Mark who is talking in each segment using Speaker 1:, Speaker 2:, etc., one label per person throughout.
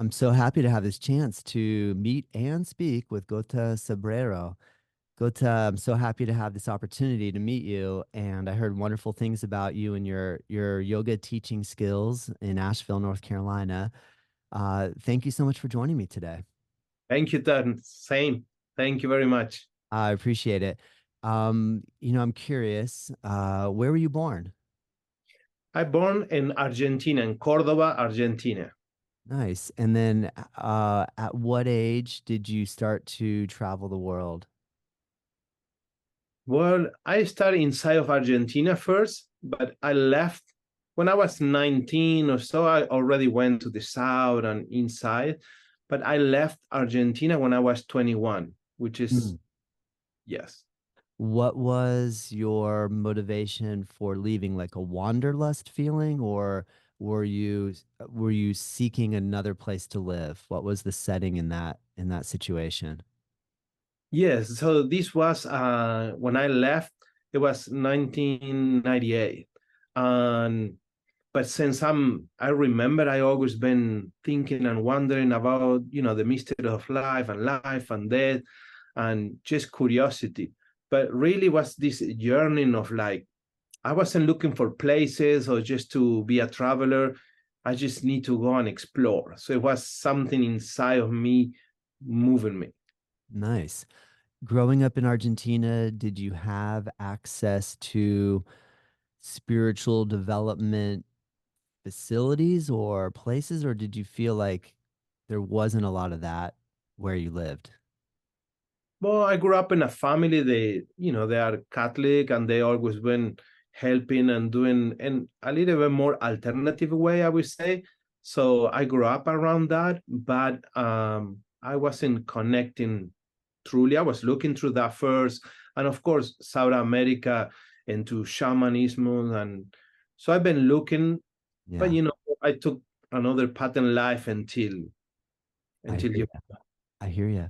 Speaker 1: I'm so happy to have this chance to meet and speak with Gota Cebrero. Gota, I'm so happy to have this opportunity to meet you. And I heard wonderful things about you and your yoga teaching skills in Asheville, North Carolina. Thank you so much for joining me today.
Speaker 2: Thank you, Todd. Same. Thank you very much.
Speaker 1: I appreciate it. I'm curious, where were you born?
Speaker 2: I born in Argentina, in Cordoba, Argentina.
Speaker 1: Nice. And then at what age did you start to travel the world?
Speaker 2: Well, I started inside of Argentina first, but I left when I was 19 or so. I already went to the south and inside, but I left Argentina when I was 21, which is,
Speaker 1: Mm.
Speaker 2: yes.
Speaker 1: What was your motivation for leaving? Like a wanderlust feeling, or were you seeking another place to live? What was the setting in that situation?
Speaker 2: Yes, so this was when I left, it was 1998. And but since I remember I always been thinking and wondering about, the mystery of life and death and just curiosity. But really was this yearning of like, I wasn't looking for places or just to be a traveler. I just need to go and explore. So it was something inside of me moving me.
Speaker 1: Nice. Growing up in Argentina, did you have access to spiritual development facilities or places, or did you feel like there wasn't a lot of that where you lived?
Speaker 2: Well, I grew up in a family. They are Catholic and they always been helping and doing in a little bit more alternative way, I would say. So I grew up around that, but I wasn't connecting truly. I was looking through that first, and of course, South America into shamanism, and so I've been looking, but
Speaker 1: Yeah,
Speaker 2: I took another path in life until
Speaker 1: I
Speaker 2: until
Speaker 1: hear
Speaker 2: you.
Speaker 1: you. I hear you.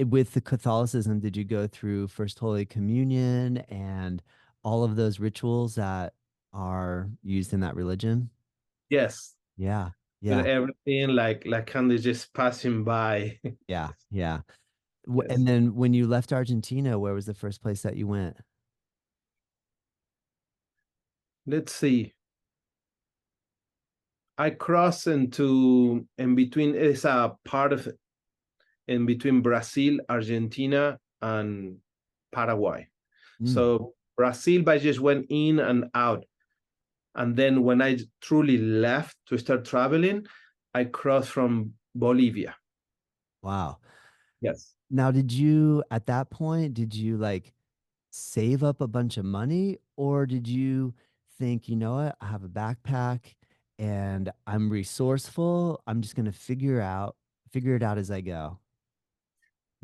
Speaker 1: With the Catholicism, did you go through First Holy Communion and all of those rituals that are used in that religion?
Speaker 2: Yes,
Speaker 1: Yeah,
Speaker 2: with
Speaker 1: yeah,
Speaker 2: everything like kind of just passing by.
Speaker 1: yeah, yeah. And
Speaker 2: Yes.
Speaker 1: then when you left Argentina, where was the first place that you went?
Speaker 2: Let's see. I cross into in between. It's a part of in between Brazil, Argentina, and Paraguay.
Speaker 1: Mm,
Speaker 2: So Brazil, I just went in and out. And then when I truly left to start traveling, I crossed from Bolivia.
Speaker 1: wow.
Speaker 2: Yes.
Speaker 1: Now, at that point, did you like save up a bunch of money, or did you think, you know what, I have a backpack and I'm resourceful. I'm just going to figure it out as I go.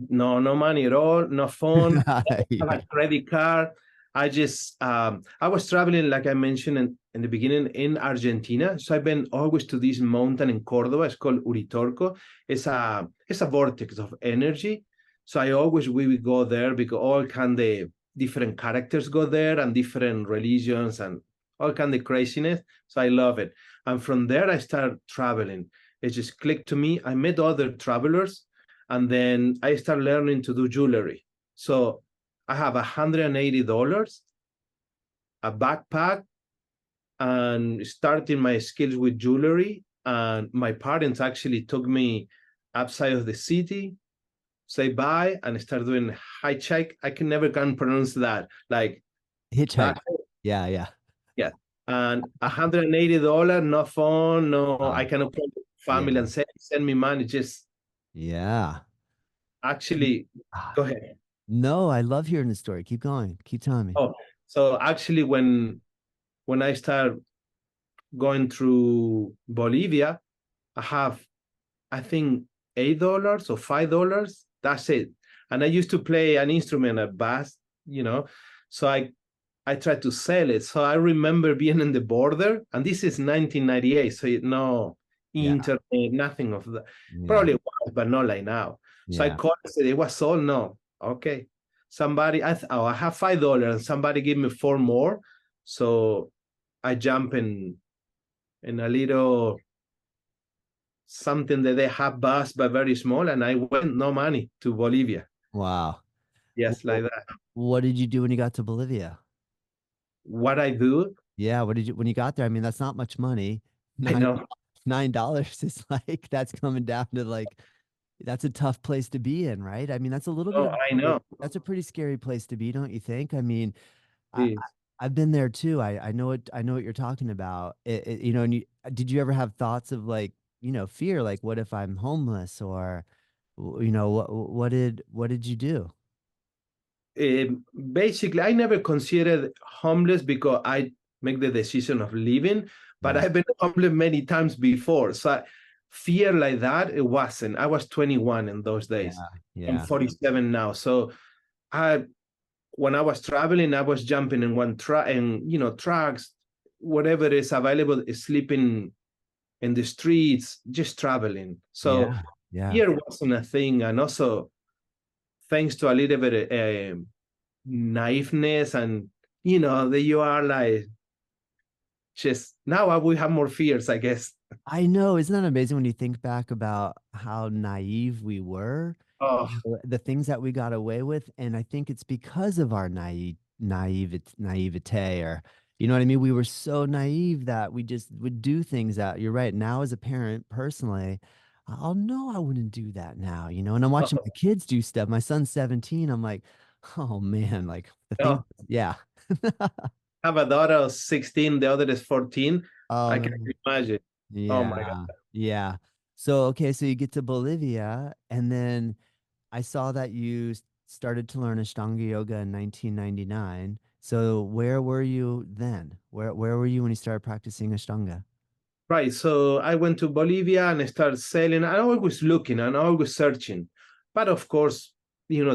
Speaker 2: No, no money at all, no phone, have
Speaker 1: Yeah.
Speaker 2: a credit card. I was traveling, like I mentioned in the beginning, in Argentina. So I've been always to this mountain in Cordoba. It's called Uritorco. It's a vortex of energy. So I always we would go there because all kind of different characters go there and different religions and all kind of craziness. So I love it. And from there I started traveling. It just clicked to me. I met other travelers and then I started learning to do jewelry. So I have $180, a backpack, and starting my skills with jewelry. And my parents actually took me outside of the city, say bye, and start doing hitchhike. I can never can pronounce that. Like that,
Speaker 1: Hitchhike. Yeah, yeah.
Speaker 2: yeah. And $180, no phone, no, I
Speaker 1: Wow.
Speaker 2: cannot call family
Speaker 1: Yeah.
Speaker 2: and send me money. Just
Speaker 1: Yeah.
Speaker 2: actually,
Speaker 1: Ah,
Speaker 2: go ahead.
Speaker 1: no, I love hearing the story. Keep going. Keep telling me.
Speaker 2: Oh, so actually, when I start going through Bolivia, I have I think $8 or $5. That's it. And I used to play an instrument at bass, you know. So I tried to sell it. So I remember being in the border, and this is 1998. So no
Speaker 1: Yeah.
Speaker 2: internet, nothing of that.
Speaker 1: Yeah.
Speaker 2: Probably was, but not like now. So I
Speaker 1: Yeah.
Speaker 2: called and said it was sold. No, okay. Somebody, I have $5, and somebody gave me four more. So I jump in a little something that they have bus, but very small. And I went no money to Bolivia.
Speaker 1: Wow.
Speaker 2: Yes,
Speaker 1: Wh-
Speaker 2: like that.
Speaker 1: What did you do when you got to Bolivia?
Speaker 2: What I do,
Speaker 1: Yeah, what did you when you got there? I mean, that's not much money.
Speaker 2: I
Speaker 1: Nine
Speaker 2: know.
Speaker 1: $9 is like that's coming down to like that's a tough place to be in, right? I mean, that's a little bit
Speaker 2: Oh,
Speaker 1: of
Speaker 2: I know.
Speaker 1: that's a pretty scary place to be, don't you think? I mean,
Speaker 2: Yes.
Speaker 1: I've been there too. I know what you're talking about. You know, and did you ever have thoughts of like, you know, fear, like what if I'm homeless or you know, what did you do?
Speaker 2: Basically, I never considered homeless because I make the decision of leaving, but
Speaker 1: Yeah.
Speaker 2: I've been homeless many times before. So fear like that, it wasn't. I was 21 in those
Speaker 1: Yeah.
Speaker 2: days. I'm
Speaker 1: Yeah.
Speaker 2: 47 now. So I, when I was traveling, I was jumping in one truck and, trucks, whatever is available, is sleeping in the streets, just traveling. So
Speaker 1: Yeah. Yeah.
Speaker 2: fear wasn't a thing. And also, thanks to a little bit naiveness and that you are like just now I will have more fears, I guess.
Speaker 1: I know. Isn't that amazing when you think back about how naive we were,
Speaker 2: Oh,
Speaker 1: the things that we got away with? And I think it's because of our naivete, or you know what I mean? We were so naive that we just would do things that you're right. Now, as a parent, personally, I'll know I wouldn't do that now, you know, and I'm watching
Speaker 2: oh,
Speaker 1: my kids do stuff. My son's 17. I'm like, oh man, like the things,
Speaker 2: oh.
Speaker 1: yeah.
Speaker 2: I have a daughter of 16, the other is 14.
Speaker 1: Oh
Speaker 2: I can
Speaker 1: man.
Speaker 2: imagine. Oh my
Speaker 1: Yeah.
Speaker 2: God.
Speaker 1: Yeah. So, okay, so you get to Bolivia, and then I saw that you started to learn Ashtanga yoga in 1999. So, where were you then? Where were you when you started practicing Ashtanga?
Speaker 2: Right. So I went to Bolivia and I started selling. I always looking and always searching. But of course,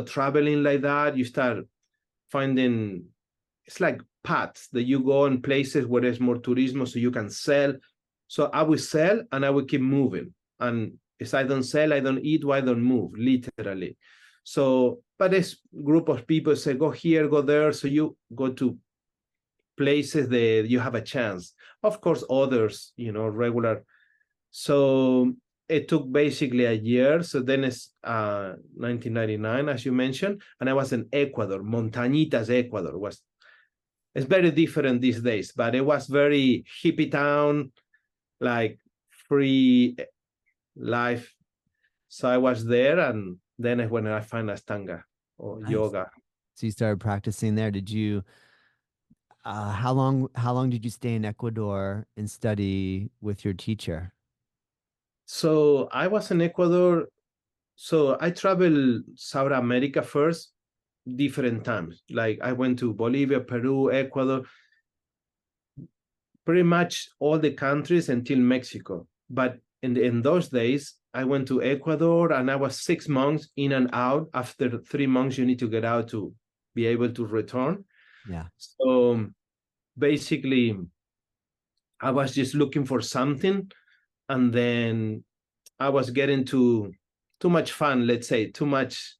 Speaker 2: traveling like that, you start finding it's like paths that you go in places where there's more tourism so you can sell. So I will sell and I will keep moving. And if I don't sell, I don't eat, why I don't move, literally. So, but this group of people say, go here, go there. So you go to places that you have a chance. Of course, others, regular. So it took basically a year. So then it's 1999, as you mentioned, and I was in Ecuador, Montañitas, Ecuador. Was It's very different these days, but it was very hippie town, like free life. So I was there, and then is when I find Ashtanga or
Speaker 1: Nice.
Speaker 2: yoga.
Speaker 1: So you started practicing there. Did you how long did you stay in Ecuador and study with your teacher?
Speaker 2: So I was in Ecuador. So I traveled South America first, different times. Like I went to Bolivia, Peru, Ecuador, pretty much all the countries until Mexico. But in those days, I went to Ecuador and I was 6 months in and out. After 3 months, you need to get out to be able to return.
Speaker 1: Yeah.
Speaker 2: So basically, I was just looking for something, and then I was getting too much fun, let's say, too much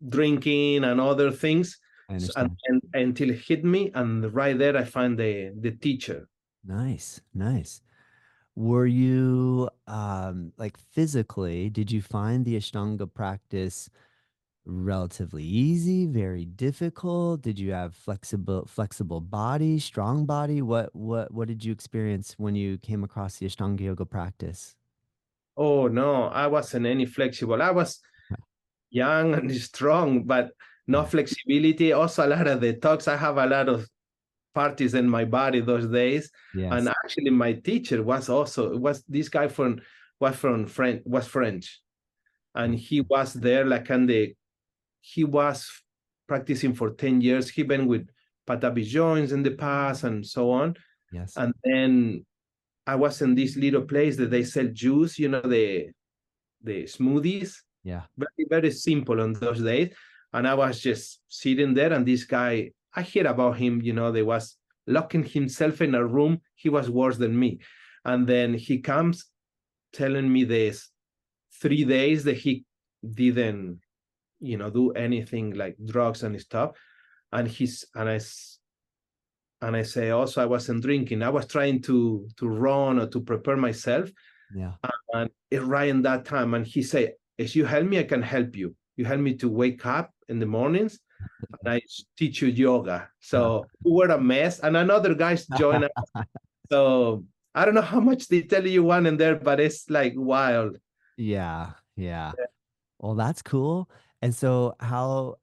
Speaker 2: drinking and other things.
Speaker 1: I
Speaker 2: So,
Speaker 1: understand.
Speaker 2: and until it hit me, and right there I find the teacher.
Speaker 1: Nice. Nice. Were you like physically, did you find the Ashtanga practice relatively easy, very difficult? Did you have flexible body, strong body? What did you experience when you came across the Ashtanga yoga practice?
Speaker 2: Oh no, I wasn't any flexible. I was young and strong, but no
Speaker 1: Yeah.
Speaker 2: flexibility. Also, a lot of the talks. I have a lot of parties in my body those days. And
Speaker 1: Yes.
Speaker 2: actually, my teacher was this guy was French, and he was there like he was practicing for 10 years. He been with Patabi joints in the past and so on.
Speaker 1: Yes.
Speaker 2: And then I was in this little place that they sell juice, the smoothies,
Speaker 1: Yeah.
Speaker 2: very, very simple on those days. And I was just sitting there, and this guy, I hear about him, they was locking himself in a room. He was worse than me. And then he comes telling me this 3 days that he didn't, do anything like drugs and stuff. And I say also I wasn't drinking. I was trying to run or to prepare myself.
Speaker 1: Yeah.
Speaker 2: And it right in that time, and he said, if you help me, I can help you. You help me to wake up in the mornings, and I teach you yoga. So we were a mess, and another guys joined us. So I don't know how much detail you want in there, but it's like wild.
Speaker 1: Yeah. Yeah. Well, that's cool. And so how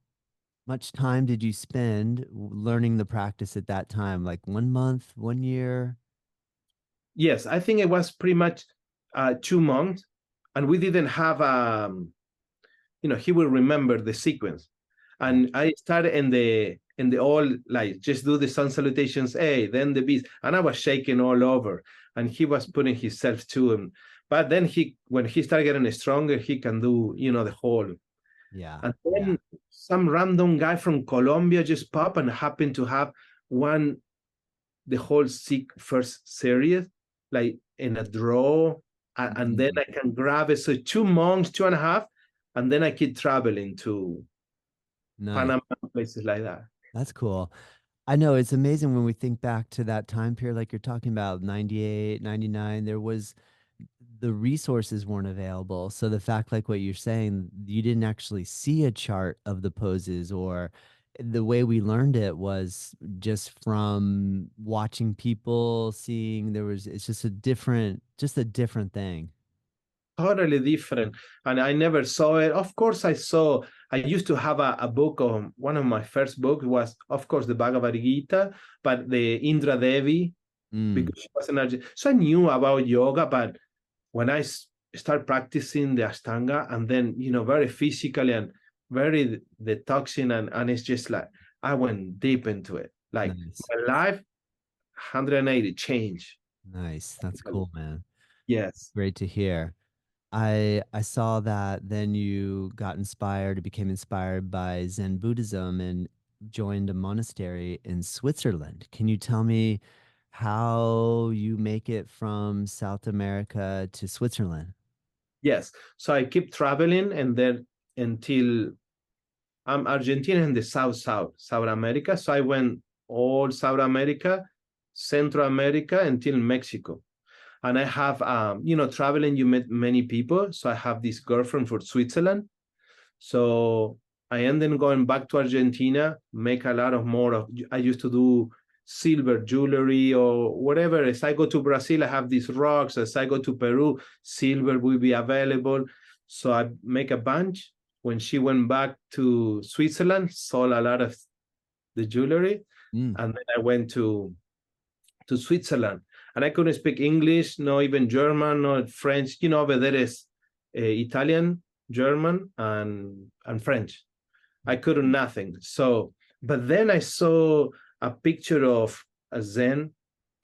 Speaker 1: much time did you spend learning the practice at that time? Like 1 month, 1 year?
Speaker 2: Yes, I think it was pretty much 2 months, and we didn't have he will remember the sequence.
Speaker 1: Yeah.
Speaker 2: And I started in the all, like, just do the sun salutations, hey, then the beats, and I was shaking all over, and he was putting himself to him. But then when he started getting stronger, he can do, the whole.
Speaker 1: Yeah.
Speaker 2: And
Speaker 1: Yeah.
Speaker 2: then some random guy from Colombia just pop and happened to have one the whole first series, like in a draw, and then
Speaker 1: Mm,
Speaker 2: I can grab it. So 2 months, 2.5, and then I keep traveling to
Speaker 1: nice.
Speaker 2: Panama, places like that.
Speaker 1: That's cool. I know it's amazing when we think back to that time period, like you're talking about 98, 99. There was the resources weren't available. So the fact, like what you're saying, you didn't actually see a chart of the poses, or the way we learned it was just from watching people, seeing it's just a different thing.
Speaker 2: Totally different. And I never saw it. Of course, I used to have a book on one of my first books was, of course, the Bhagavad Gita, but the Indra Devi,
Speaker 1: Mm,
Speaker 2: because she was an Argentine. So I knew about yoga, but when I start practicing the Ashtanga, and then, very physically and very detoxing, and it's just like, I went deep into it. Like
Speaker 1: nice.
Speaker 2: my life, 180 change.
Speaker 1: Nice. That's cool, man.
Speaker 2: Yes.
Speaker 1: Great to hear. I saw that then you got inspired, became inspired by Zen Buddhism and joined a monastery in Switzerland. Can you tell me how you make it from South America to Switzerland?
Speaker 2: Yes. So I keep traveling, and then until I'm Argentina in the South America. So I went all South America, Central America, until Mexico. And I have, traveling, you met many people. So I have this girlfriend for Switzerland. So I ended up going back to Argentina, make a lot of more of, I used to do silver jewelry or whatever. As I go to Brazil, I have these rocks. As I go to Peru, silver will be available. So I make a bunch. When she went back to Switzerland, sold a lot of the jewelry.
Speaker 1: Mm,
Speaker 2: And then I went to Switzerland, and I couldn't speak English, no even German, no French. But there is Italian, German, and French. I couldn't nothing. So, but then I saw a picture of a Zen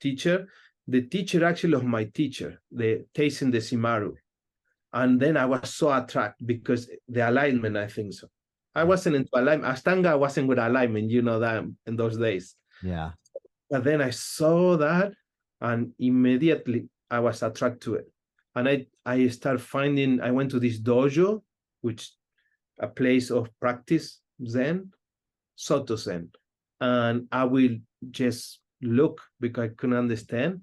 Speaker 2: teacher, the teacher actually of my teacher, the Teixin de Simaru. And then I was so attracted because the alignment, I think so. I
Speaker 1: yeah.
Speaker 2: wasn't into alignment. Ashtanga wasn't with alignment, that in those days.
Speaker 1: Yeah.
Speaker 2: But then I saw that, and immediately I was attracted to it. And I started finding, I went to this dojo, which a place of practice, Zen, Soto Zen. And I will just look because I couldn't understand.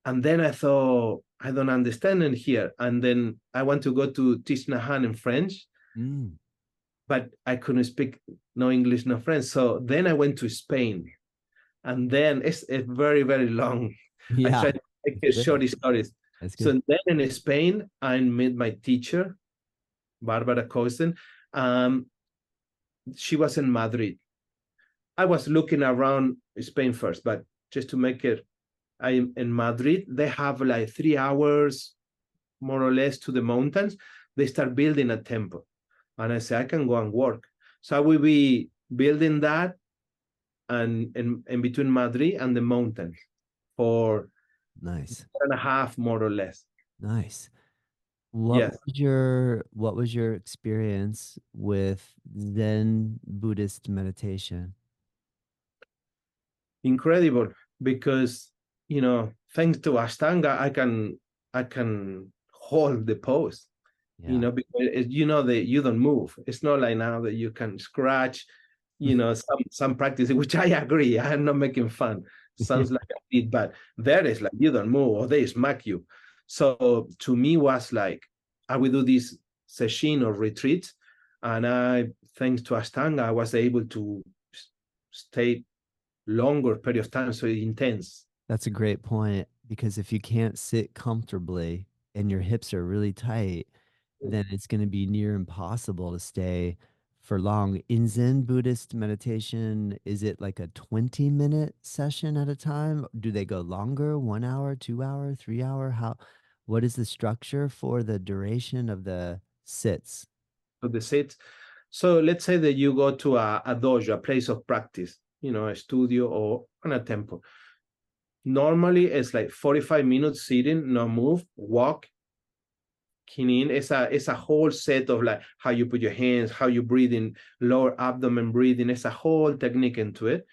Speaker 2: And then I thought, I don't understand in here. And then I want to go to Thich Nhat Hanh in French,
Speaker 1: Mm,
Speaker 2: but I couldn't speak no English, no French. So then I went to Spain. And then it's very, very long. I
Speaker 1: yeah.
Speaker 2: try to make
Speaker 1: That's
Speaker 2: it
Speaker 1: good.
Speaker 2: short stories.
Speaker 1: That's good.
Speaker 2: So then in Spain, I met my teacher, Barbara Cosen. Um, she was in Madrid. I was looking around Spain first, but just to make it, I'm in Madrid. They have like 3 hours, more or less, to the mountains. They start building a temple. And I say, I can go and work. So I will be building that, and in between Madrid and the mountains for
Speaker 1: Nice.
Speaker 2: 1.5, more or less.
Speaker 1: Nice.
Speaker 2: Yes,
Speaker 1: What was your experience with Zen Buddhist meditation?
Speaker 2: incredible, because thanks to Ashtanga, I can hold the pose.
Speaker 1: Yeah.
Speaker 2: Because that you don't move. It's not like now that you can scratch. Some practice, which I agree. I'm not making fun.
Speaker 1: Yeah.
Speaker 2: Sounds like I did, but there is like you don't move or they smack you. So to me was like, I will do this session or retreat, and thanks to Ashtanga, I was able to stay longer period of time, so intense.
Speaker 1: That's a great point because if you can't sit comfortably and your hips are really tight, then it's going to be near impossible to stay for long. In Zen Buddhist meditation, is it like a 20-minute session at a time? Do they go longer, 1 hour, 2 hour, 3 hour? What is the structure for the duration of the sits?
Speaker 2: So the sit. So let's say that you go to a dojo, a place of practice, a studio or a temple. Normally, it's like 45 minutes sitting, no move, walk. Kinin it's a whole set of like how you put your hands, how you breathe in, lower abdomen breathing. It's a whole technique into it.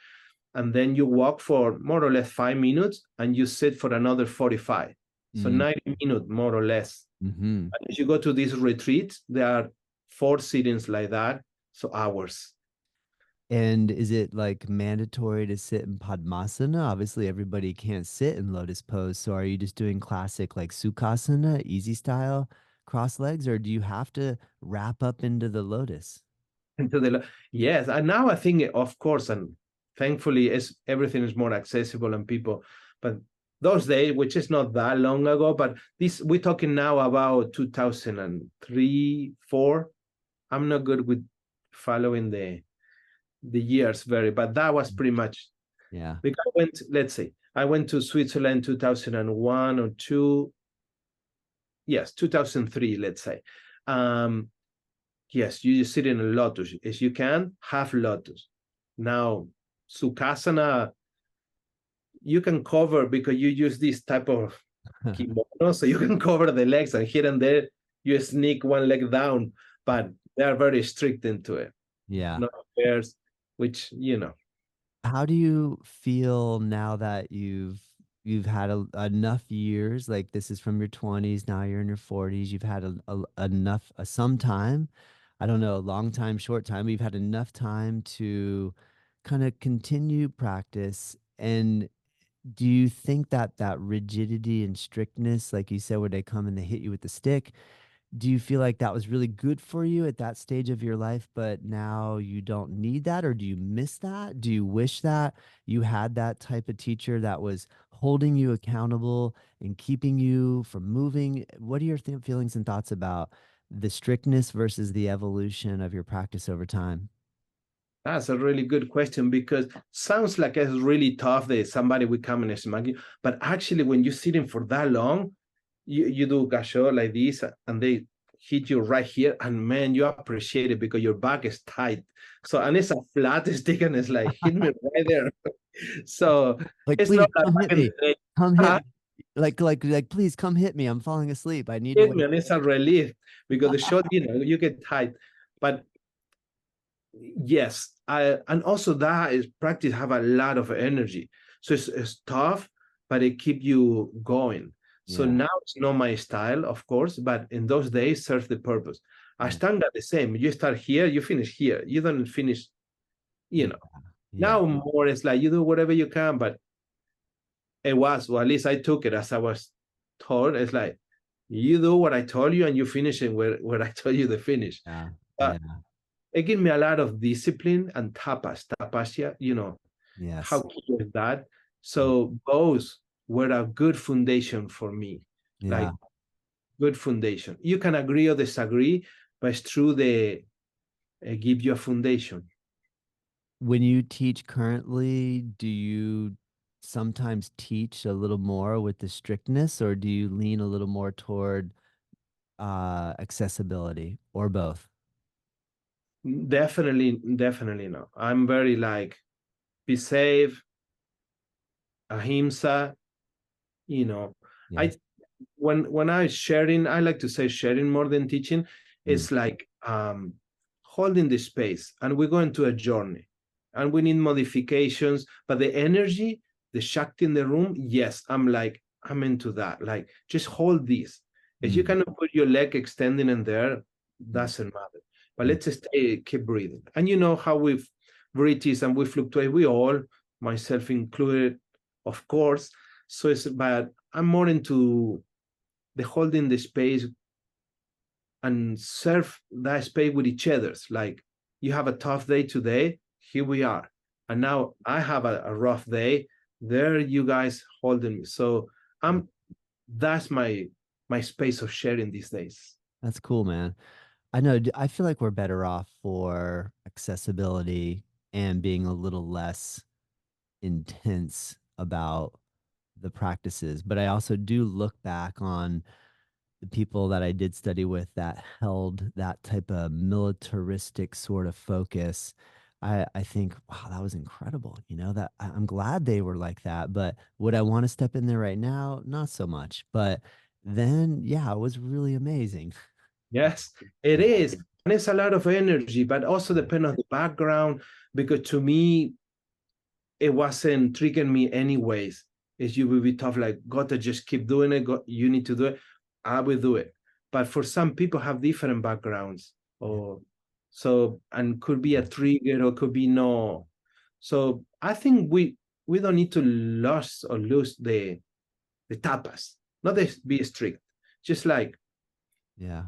Speaker 2: And then you walk for more or less 5 minutes and you sit for another 45. So 90 minutes, more or less.
Speaker 1: Mm-hmm.
Speaker 2: And if you go to these retreats, there are 4 sittings like that, so hours.
Speaker 1: And is it like mandatory to sit in Padmasana? Obviously, everybody can't sit in lotus pose. So are you just doing classic like Sukhasana, easy style, cross legs, or do you have to wrap up into the lotus?
Speaker 2: Into the yes, and now I think, of course, and thankfully, everything is more accessible and people. But those days, which is not that long ago, but this we're talking now about 2003, 4. I'm not good with following the years very, but that was pretty much.
Speaker 1: Yeah.
Speaker 2: Because let's say, I went to Switzerland 2001 or 2. Yes, 2003, let's say. Yes, you just sit in a lotus. As you can, half lotus. Now, Sukhasana, you can cover because you use this type of kimono, so you can cover the legs, and here and there you sneak one leg down, but they are very strict into it.
Speaker 1: Yeah.
Speaker 2: No pairs, which,
Speaker 1: How do you feel now that you've had enough years? Like this is from your 20s, now you're in your 40s. You've had enough some time. I don't know, a long time, short time. But you've had enough time to kind of continue practice. And do you think that that rigidity and strictness, like you said, where they come and they hit you with the stick, do you feel like that was really good for you at that stage of your life, but now you don't need that? Or do you miss that? Do you wish that you had that type of teacher that was holding you accountable and keeping you from moving? What are your feelings and thoughts about the strictness versus the evolution of your practice over time?
Speaker 2: that's a really good question, because sounds like it's really tough that somebody will come and smack you. But actually, when you're sitting for that long, you do gasho like this, and they hit you right here, and man, you appreciate it because your back is tight. So, and it's a flat stick, and it's like, hit me right there. So
Speaker 1: Like,
Speaker 2: it's not
Speaker 1: please
Speaker 2: like
Speaker 1: come
Speaker 2: back
Speaker 1: hit
Speaker 2: in the
Speaker 1: me.
Speaker 2: day.
Speaker 1: Come hit me. Like, please come hit me. I'm falling asleep. I need to
Speaker 2: Hit me,
Speaker 1: wake.
Speaker 2: and it's a relief because the shot, you get tight. But yes, and also that is practice have a lot of energy, so it's tough, but it keep you going. So
Speaker 1: Yeah.
Speaker 2: now it's not my style, of course, but in those days serves the purpose.
Speaker 1: Yeah.
Speaker 2: Ashtanga the same. You start here, you finish here. You don't finish. You
Speaker 1: Yeah.
Speaker 2: know.
Speaker 1: Yeah.
Speaker 2: Now more it's like you do whatever you can, but it was, or at least I took it as I was told. It's like you do what I told you, and you finish it where I told you to finish.
Speaker 1: Yeah.
Speaker 2: But
Speaker 1: Yeah.
Speaker 2: it gave me a lot of discipline and tapasya, how
Speaker 1: Yes.
Speaker 2: key is that?
Speaker 1: Mm.
Speaker 2: So those were a good foundation for me,
Speaker 1: Yeah.
Speaker 2: like good foundation. You can agree or disagree, but it's true they give you a foundation.
Speaker 1: When you teach currently, do you sometimes teach a little more with the strictness, or do you lean a little more toward accessibility, or both?
Speaker 2: Definitely no. I'm very like, be safe, ahimsa, you know. I
Speaker 1: Yes.
Speaker 2: when I sharing, I like to say sharing more than teaching.
Speaker 1: Mm.
Speaker 2: It's like holding the space, and we go into a journey, and we need modifications. But the energy, the shakti in the room, yes, I'm into that. Like, just hold this. If you
Speaker 1: Mm.
Speaker 2: cannot put your leg extending in there,
Speaker 1: Mm.
Speaker 2: doesn't matter. But
Speaker 1: Mm.
Speaker 2: let's stay, keep breathing. And you know how we breathe is, and we fluctuate. We all, myself included, of course. So it's, but I'm more into the holding the space and serve that space with each other's. Like you have a tough day today, here we are. And now I have a rough day. There you guys holding me. So I'm that's my space of sharing these days.
Speaker 1: That's cool, man. I know. I feel like we're better off for accessibility and being a little less intense about the practices. But I also do look back on the people that I did study with that held that type of militaristic sort of focus. I think, wow, that was incredible. You know, that I'm glad they were like that. But would I want to step in there right now? Not so much. But then, yeah, it was really amazing.
Speaker 2: Yes, it
Speaker 1: Yeah.
Speaker 2: is. And it's a lot of energy, but also
Speaker 1: Yeah.
Speaker 2: depend on the background, because to me, it wasn't triggering me anyways. Is you will be tough, like, gotta just keep doing it. You need to do it. I will do it. But for some people have different backgrounds,
Speaker 1: Yeah.
Speaker 2: or so, and could be a
Speaker 1: Yeah.
Speaker 2: trigger or could be no. So I think we don't need to lose the tapas, not be strict, just like
Speaker 1: Yeah.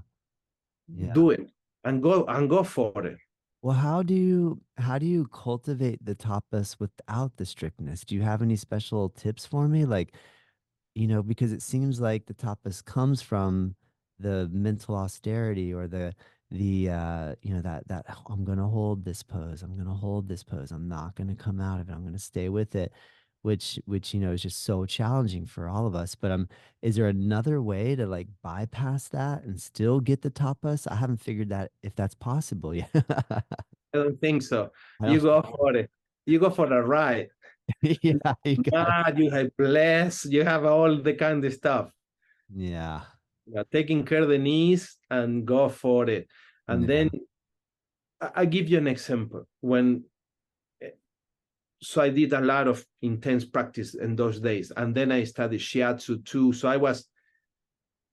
Speaker 1: Yeah.
Speaker 2: do it and go for it.
Speaker 1: Well, how do you cultivate the tapas without the strictness? Do you have any special tips for me? Like, because it seems like the tapas comes from the mental austerity or that "Oh, I'm gonna hold this pose, I'm gonna hold this pose, I'm not gonna come out of it, I'm gonna stay with it, which is just so challenging for all of us. But is there another way to like bypass that and still get the tapas? I haven't figured that if that's possible yet.
Speaker 2: I don't think so.
Speaker 1: I
Speaker 2: You
Speaker 1: don't
Speaker 2: go for it. You go for the ride.
Speaker 1: yeah, you got
Speaker 2: Mad, you have blessed, you have all the kind of stuff.
Speaker 1: yeah,
Speaker 2: Yeah, taking care of the knees and go for it. And then
Speaker 1: yeah,
Speaker 2: I give you an example. So I did a lot of intense practice in those days. And then I studied Shiatsu too. So I was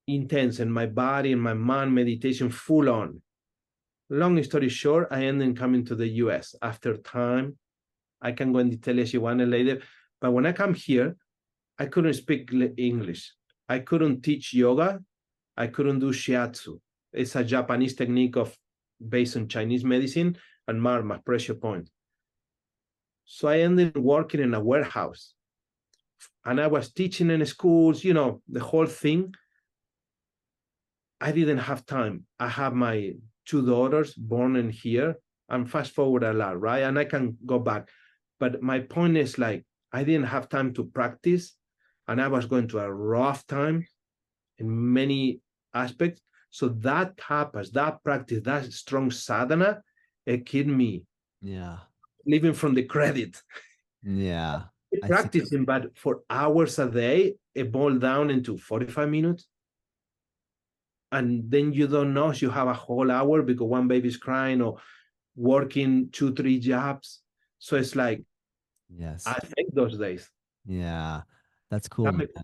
Speaker 2: intense in my body and my mind, meditation full on. Long story short, I ended up coming to the US after time. I can go in detail if you want it later. But when I come here, I couldn't speak English. I couldn't teach yoga. I couldn't do shiatsu. It's a Japanese technique of based on Chinese medicine and marma, pressure point. So I ended up working in a warehouse and I was teaching in schools, the whole thing. I didn't have time. I have my two daughters born in here. I'm fast forward a lot, right? And I can go back. But my point is like, I didn't have time to practice and I was going to a rough time in many aspects. So that tapas, that practice, that strong sadhana, it kept me
Speaker 1: yeah,
Speaker 2: living from the credit.
Speaker 1: yeah. I see.
Speaker 2: Practicing, but for hours a day, it boiled down into 45 minutes. And then you don't know if you have a whole hour because one baby's crying or working 2, 3 jobs. So it's like,
Speaker 1: Yes.
Speaker 2: I think those days.
Speaker 1: Yeah. That's cool,
Speaker 2: That
Speaker 1: man.
Speaker 2: makes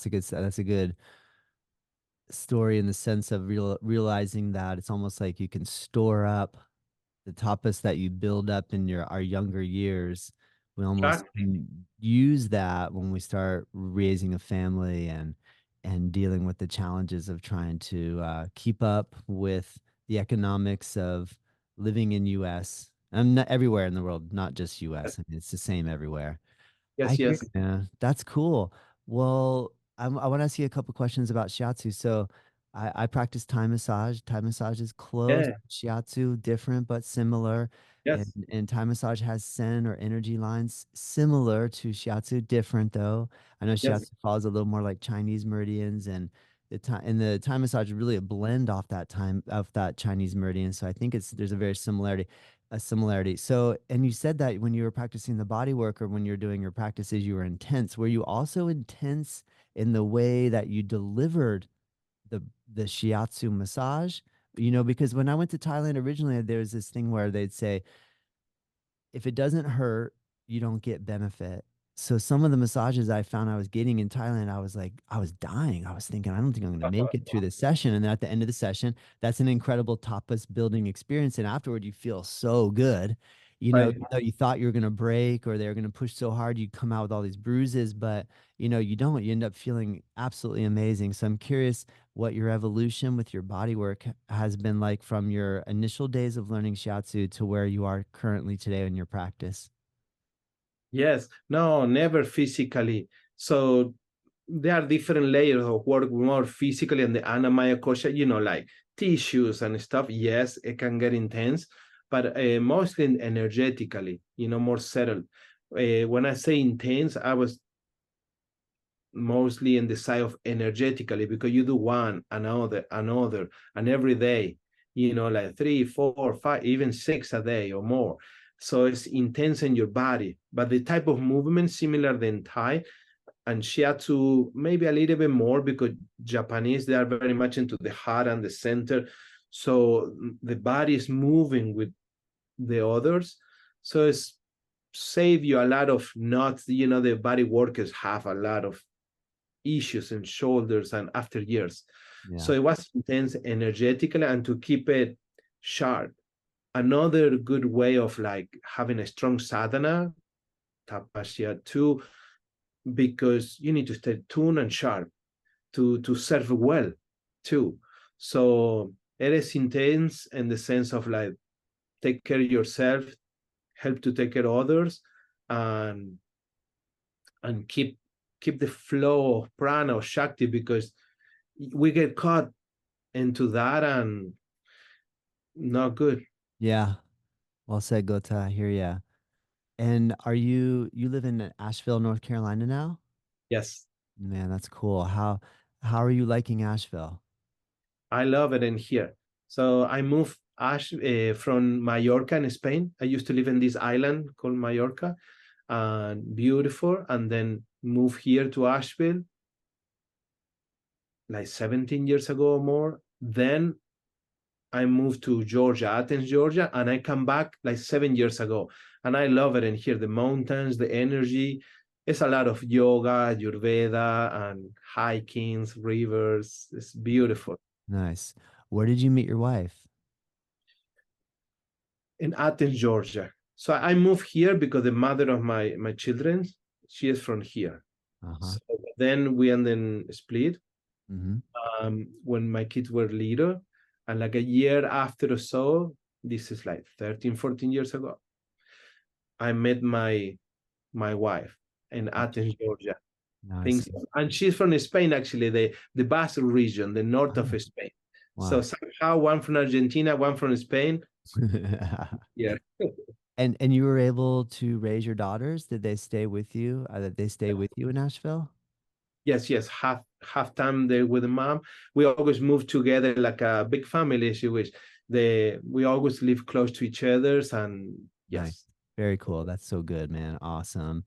Speaker 2: sense.
Speaker 1: That's a good story in the sense of realizing that it's almost like you can store up the tapas that you build up in our younger years. We almost
Speaker 2: Exactly.
Speaker 1: can use that when we start raising a family and dealing with the challenges of trying to keep up with the economics of living in US. And not everywhere in the world, not just US. I mean, it's the same everywhere. I
Speaker 2: Yes,
Speaker 1: hear
Speaker 2: yes,
Speaker 1: you, man. That's cool. Well, I want to ask you a couple questions about shiatsu. So, I practice Thai massage. Thai massage is close.
Speaker 2: yeah,
Speaker 1: Shiatsu, different but similar. And,
Speaker 2: yes,
Speaker 1: and Thai massage has sen or energy lines similar to shiatsu, different though. I know
Speaker 2: yes.
Speaker 1: shiatsu follows a little more like Chinese meridians, and the Thai massage is really a blend off that time of that Chinese meridian. So I think there's a similarity. So, and you said that when you were practicing the body work or when you're doing your practices, you were intense. Were you also intense in the way that you delivered the the shiatsu massage? Because when I went to Thailand originally, there was this thing where they'd say, if it doesn't hurt, you don't get benefit. So some of the massages I found I was getting in Thailand, I was like, I was dying. I was thinking, I don't think I'm going to make it through this session. And then at the end of the session, that's an incredible tapas building experience. And afterward, you feel so good. you
Speaker 2: Right.
Speaker 1: know, you thought you were going to break or they were going to push so hard, you'd come out with all these bruises, but you don't. You end up feeling absolutely amazing. So I'm curious what your evolution with your body work has been like from your initial days of learning Shiatsu to where you are currently today in your practice.
Speaker 2: Yes, no, never physically. So there are different layers of work more physically and the anamaya kosha, like tissues and stuff. Yes, it can get intense, but mostly energetically, more settled. When I say intense, I was mostly in the side of energetically because you do one, another, and every day, like 3, 4, 5, even 6 a day or more. So it's intense in your body, but the type of movement similar than Thai and Shiatsu, maybe a little bit more because Japanese, they are very much into the heart and the center. So the body is moving with the others. So it's save you a lot of knots. The body workers have a lot of issues in shoulders and after years.
Speaker 1: Yeah.
Speaker 2: So it was intense energetically and to keep it sharp. Another good way of like having a strong sadhana, tapasya too, because you need to stay tuned and sharp to serve well too. So it is intense in the sense of like take care of yourself, help to take care of others, and keep the flow of prana or shakti because we get caught into that and not good.
Speaker 1: Yeah. Well said, Gota. I hear ya. And you live in Asheville, North Carolina now?
Speaker 2: Yes,
Speaker 1: Man, that's cool. How are you liking Asheville?
Speaker 2: I love it in here. So I moved from Mallorca in Spain. I used to live in this island called Mallorca, and beautiful. And then moved here to Asheville like 17 years ago or more. Then I moved to Georgia, Athens, Georgia, and I come back like 7 years ago. And I love it in here. The mountains, the energy. It's a lot of yoga, Ayurveda, and hikings, rivers. It's beautiful.
Speaker 1: Nice. Where did you meet your wife?
Speaker 2: In Athens, Georgia. So I moved here because the mother of my children, she is from here.
Speaker 1: Uh-huh.
Speaker 2: So then we and then split
Speaker 1: Mm-hmm.
Speaker 2: when my kids were little. And like a year after or so, this is like 13, 14 years ago, I met my wife in Athens, Georgia.
Speaker 1: Nice.
Speaker 2: Things and she's from Spain, actually, the Basque region, the north of
Speaker 1: Oh,
Speaker 2: Spain. So
Speaker 1: wow.
Speaker 2: somehow one from Argentina, one from Spain. Yeah.
Speaker 1: And you were able to raise your daughters? Did they stay with you? Did they stay with you in Nashville?
Speaker 2: Yes, yes, half time there with the mom. We always move together like a big family, she wish. We always live close to each other's and
Speaker 1: Nice.
Speaker 2: yes.
Speaker 1: Very cool. That's so good, man. Awesome.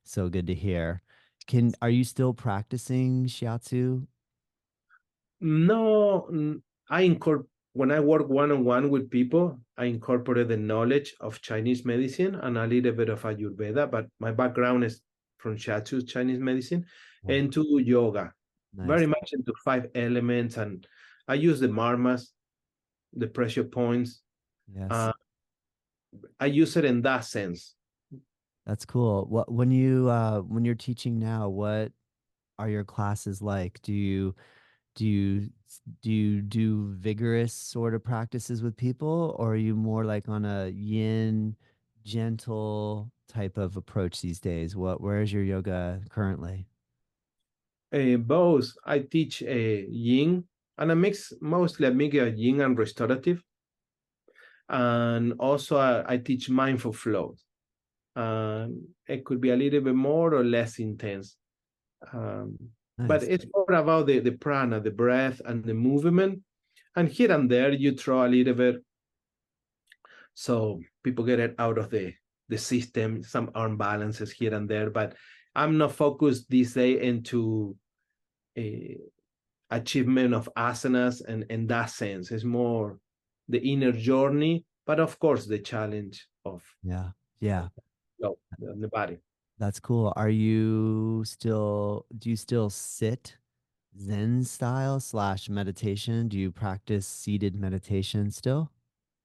Speaker 1: So good to hear. Are you still practicing shiatsu?
Speaker 2: No, I incorporate when I work one-on-one with people, I incorporate the knowledge of Chinese medicine and a little bit of Ayurveda, but my background is from Shiatsu, Chinese medicine,
Speaker 1: Wow.
Speaker 2: into yoga, very
Speaker 1: Nice.
Speaker 2: much into 5 elements, and I use the marmas, the pressure points.
Speaker 1: Yes.
Speaker 2: Uh, I use it in that sense.
Speaker 1: That's cool. When you're teaching now, what are your classes like? Do you do you do vigorous sort of practices with people, or are you more like on a yin, gentle type of approach these days? Where's your yoga currently?
Speaker 2: Both I teach yin and I mix mostly I make a yin and restorative, and also I teach mindful flow. It could be a little bit more or less intense, um, but
Speaker 1: Nice.
Speaker 2: it's more about the prana, the breath, and the movement. And here and there, you throw a little bit so people get it out of the system. Some arm balances here and there, but I'm not focused this day into a achievement of asanas and in that sense it's more the inner journey, but of course the challenge of
Speaker 1: Yeah. Yeah.
Speaker 2: the body.
Speaker 1: That's cool. Do you still sit Zen style slash meditation? Do you practice seated meditation still?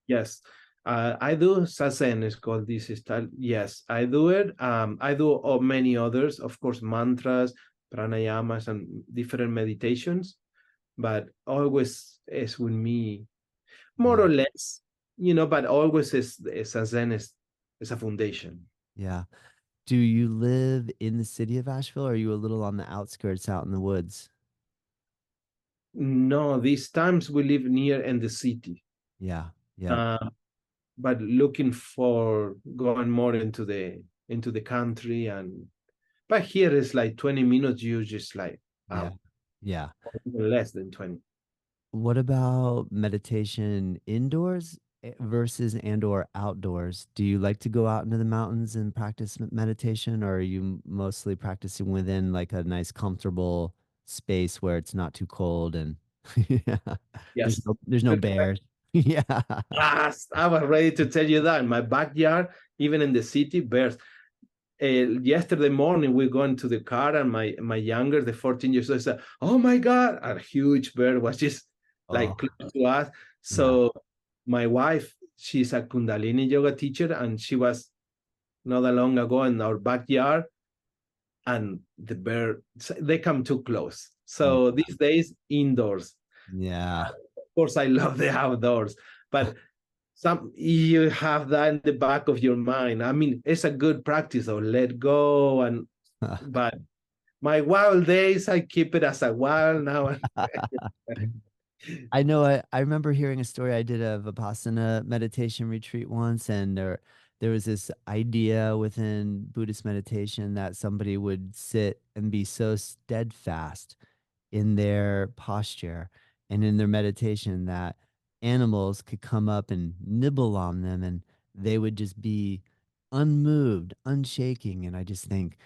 Speaker 2: Yes, I do Sazen, is called this style. Yes, I do it. I do many others, of course, mantras, pranayamas, and different meditations. But always is with me, more
Speaker 1: Yeah.
Speaker 2: or less, but always is Sazen is a foundation.
Speaker 1: Yeah. Do you live in the city of Asheville, or are you a little on the outskirts out in the woods?
Speaker 2: No, these times we live near in the city.
Speaker 1: Yeah. Yep.
Speaker 2: Uh, but looking for going more into the country, and but here is like 20 minutes, you just like
Speaker 1: Yeah.
Speaker 2: out,
Speaker 1: Yeah.
Speaker 2: even less than 20.
Speaker 1: What about meditation indoors versus and or outdoors? Do you like to go out into the mountains and practice meditation, or are you mostly practicing within like a nice comfortable space where it's not too cold and yeah,
Speaker 2: Yes.
Speaker 1: there's no bears. Yeah.
Speaker 2: Yes, I was ready to tell you that in my backyard, even in the city, bears. Yesterday morning, we go into the car, and my younger, the 14 years old, said, "Oh my God!" A huge bear was just like
Speaker 1: Oh,
Speaker 2: close to us.
Speaker 1: yeah.
Speaker 2: So my wife, she's a Kundalini yoga teacher, and she was not that long ago in our backyard, and the bear, they come too close.
Speaker 1: Yeah.
Speaker 2: So these days, indoors.
Speaker 1: Yeah.
Speaker 2: Of course, I love the outdoors, but you have that in the back of your mind. I mean, it's a good practice of let go, and but my wild days, I keep it as a wild now.
Speaker 1: I know I remember hearing a story I did a Vipassana meditation retreat once, and there was this idea within Buddhist meditation that somebody would sit and be so steadfast in their posture and in their meditation that animals could come up and nibble on them and they would just be unmoved, unshaking. And I just think,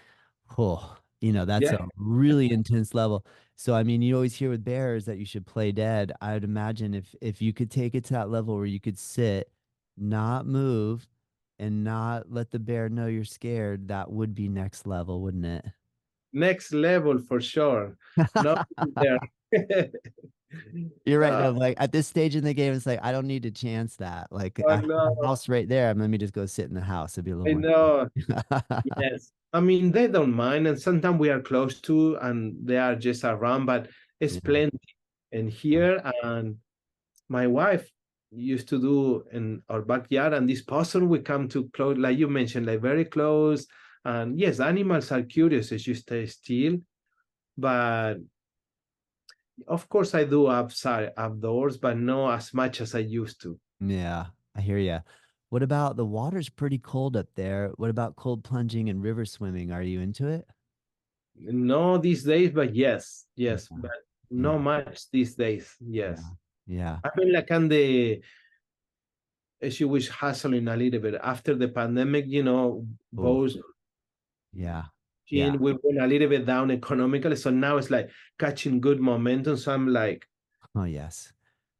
Speaker 1: oh, that's
Speaker 2: Yeah,
Speaker 1: a really intense level. So I mean, you always hear with bears that you should play dead. I'd imagine if you could take it to that level where you could sit, not move, and not let the bear know you're scared, that would be next level, wouldn't it?
Speaker 2: next level for sure. Not there.
Speaker 1: You're right.
Speaker 2: uh,
Speaker 1: No, like at this stage in the game, it's like I don't need to chance that. Like
Speaker 2: oh
Speaker 1: I have
Speaker 2: no,
Speaker 1: a house right there. Let me just go sit in the house. It'd be a little
Speaker 2: I
Speaker 1: more
Speaker 2: know.
Speaker 1: fun.
Speaker 2: Yes, I mean they don't mind, and sometimes we are close to, and they are just around, but it's
Speaker 1: Yeah.
Speaker 2: plenty in here. And my wife used to do in our backyard, and this person we come to close, like you mentioned, like very close. And yes, animals are curious as you stay still, but of course I do outside outdoors, but not as much as I used to.
Speaker 1: Yeah, I hear you. What about the water's pretty cold up there? What about cold plunging and river swimming? Are you into it?
Speaker 2: No these days, but yes,
Speaker 1: Yeah.
Speaker 2: yes, but
Speaker 1: Yeah.
Speaker 2: not much these days.
Speaker 1: Yeah.
Speaker 2: Yes,
Speaker 1: Yeah.
Speaker 2: I feel like I'm the, as you wish, hustling a little bit after the pandemic,
Speaker 1: Oh,
Speaker 2: both
Speaker 1: yeah. Yeah.
Speaker 2: we went a little bit down economically. So now it's like catching good momentum. So I'm like
Speaker 1: Oh, yes.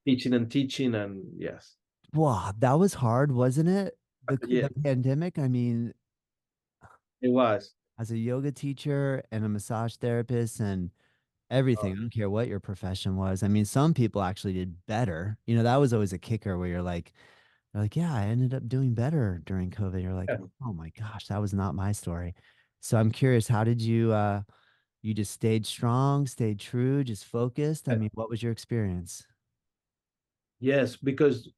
Speaker 2: teaching and teaching, and yes,
Speaker 1: Wow, that was hard, wasn't it?
Speaker 2: yeah,
Speaker 1: The pandemic, I mean,
Speaker 2: it was.
Speaker 1: as a yoga teacher and a massage therapist and everything. I don't care what your profession was. I mean, some people actually did better. That was always a kicker where you're like, yeah, I ended up doing better during COVID. You're like,
Speaker 2: Yeah.
Speaker 1: oh my gosh, that was not my story. So I'm curious, how did you just stayed strong, stayed true, just focused? I mean, what was your experience?
Speaker 2: Yes, because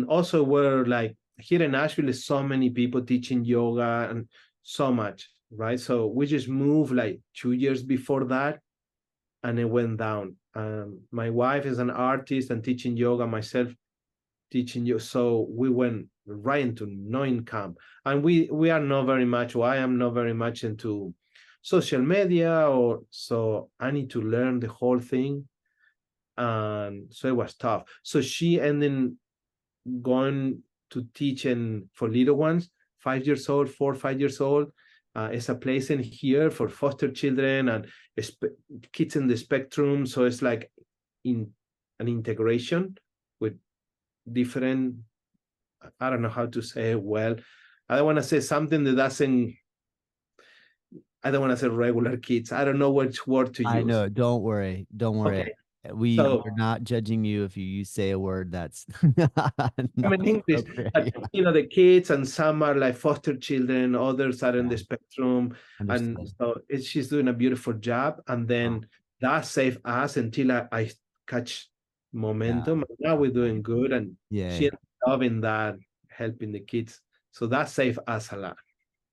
Speaker 2: also we're like here in Asheville, is so many people teaching yoga and so much, right? So we just moved like 2 years before that, and it went down. My wife is an artist and teaching yoga, myself teaching you. So we went right into no income, and we are not very much. Or I am not very much into social media, or so I need to learn the whole thing, and so it was tough. So she ended going to teaching for little ones, 5 years old, 4 5 years old. It's a place in here for foster children and kids in the spectrum. So it's like in an integration with different, I don't know how to say it well. I don't want to say something that doesn't, I don't want to say regular kids. I don't know which word to
Speaker 1: I
Speaker 2: use.
Speaker 1: know. Don't worry. Don't
Speaker 2: Okay.
Speaker 1: worry. We're
Speaker 2: So
Speaker 1: not judging you if you say a word that's not
Speaker 2: I'm in English,
Speaker 1: appropriate.
Speaker 2: but
Speaker 1: Yeah,
Speaker 2: the kids, and some are like foster children, others are in
Speaker 1: yeah,
Speaker 2: the spectrum, and
Speaker 1: understood.
Speaker 2: so she's doing a beautiful job. And
Speaker 1: Oh,
Speaker 2: then that saved us until I catch
Speaker 1: yeah.
Speaker 2: momentum. Now we're
Speaker 1: Okay.
Speaker 2: doing good, and she
Speaker 1: Yay.
Speaker 2: ended up loving that, helping the kids. So that saved us a lot.